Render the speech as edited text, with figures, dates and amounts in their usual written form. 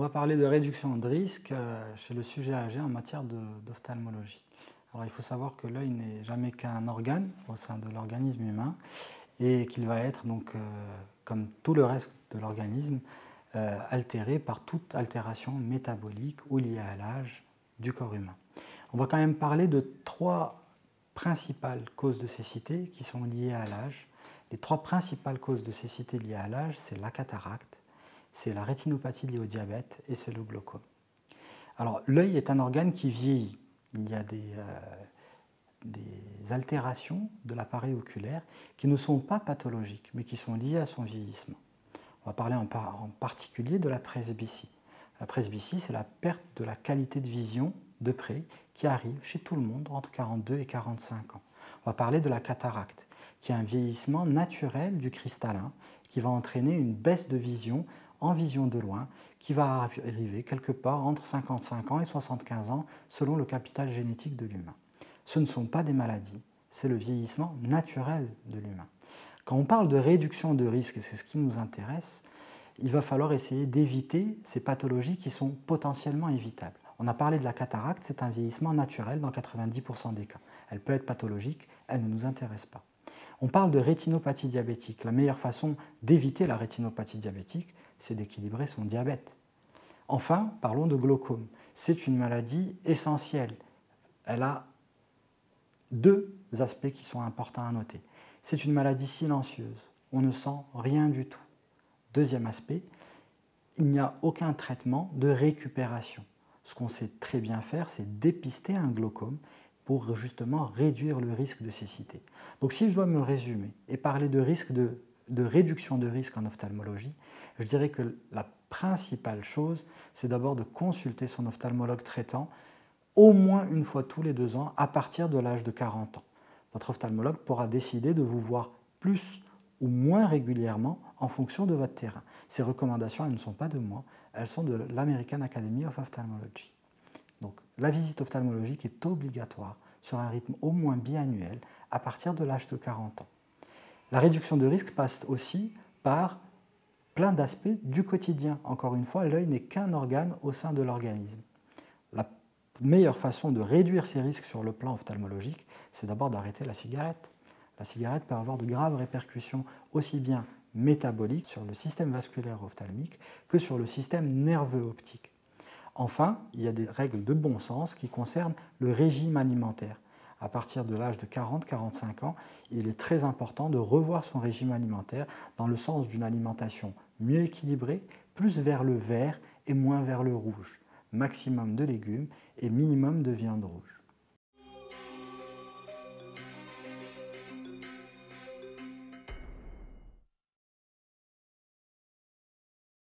va parler de réduction de risque chez le sujet âgé en matière d'ophtalmologie. Alors il faut savoir que l'œil n'est jamais qu'un organe au sein de l'organisme humain et qu'il va être donc, comme tout le reste de l'organisme, altéré par toute altération métabolique ou liée à l'âge du corps humain. On va quand même parler de trois principales causes de cécité qui sont liées à l'âge. Les trois principales causes de cécité liées à l'âge, c'est la cataracte, c'est la rétinopathie liée au diabète et c'est le glaucome. Alors l'œil est un organe qui vieillit. Il y a des altérations de l'appareil oculaire qui ne sont pas pathologiques mais qui sont liées à son vieillissement. On va parler en particulier de la presbytie. La presbytie, c'est la perte de la qualité de vision de près qui arrive chez tout le monde entre 42 et 45 ans. On va parler de la cataracte, qui est un vieillissement naturel du cristallin qui va entraîner une baisse de vision en vision de loin qui va arriver quelque part entre 55 ans et 75 ans selon le capital génétique de l'humain. Ce ne sont pas des maladies, c'est le vieillissement naturel de l'humain. Quand on parle de réduction de risque, et c'est ce qui nous intéresse, il va falloir essayer d'éviter ces pathologies qui sont potentiellement évitables. On a parlé de la cataracte, c'est un vieillissement naturel dans 90% des cas. Elle peut être pathologique, elle ne nous intéresse pas. On parle de rétinopathie diabétique. La meilleure façon d'éviter la rétinopathie diabétique, c'est d'équilibrer son diabète. Enfin, parlons de glaucome. C'est une maladie essentielle. Elle a deux aspects qui sont importants à noter. C'est une maladie silencieuse. On ne sent rien du tout. Deuxième aspect, il n'y a aucun traitement de récupération. Ce qu'on sait très bien faire, c'est dépister un glaucome pour justement réduire le risque de cécité. Donc si je dois me résumer et parler de réduction de risque en ophtalmologie, je dirais que la principale chose, c'est d'abord de consulter son ophtalmologue traitant au moins une fois tous les 2 ans à partir de l'âge de 40 ans. Votre ophtalmologue pourra décider de vous voir plus ou moins régulièrement en fonction de votre terrain. Ces recommandations, elles ne sont pas de moi, elles sont de l'American Academy of Ophthalmology. Donc la visite ophtalmologique est obligatoire sur un rythme au moins biannuel à partir de l'âge de 40 ans. La réduction de risque passe aussi par plein d'aspects du quotidien. Encore une fois, l'œil n'est qu'un organe au sein de l'organisme. La meilleure façon de réduire ces risques sur le plan ophtalmologique, c'est d'abord d'arrêter la cigarette. La cigarette peut avoir de graves répercussions aussi bien métaboliques sur le système vasculaire ophtalmique que sur le système nerveux optique. Enfin, il y a des règles de bon sens qui concernent le régime alimentaire. À partir de l'âge de 40-45 ans, il est très important de revoir son régime alimentaire dans le sens d'une alimentation mieux équilibrée, plus vers le vert et moins vers le rouge. Maximum de légumes et minimum de viande rouge.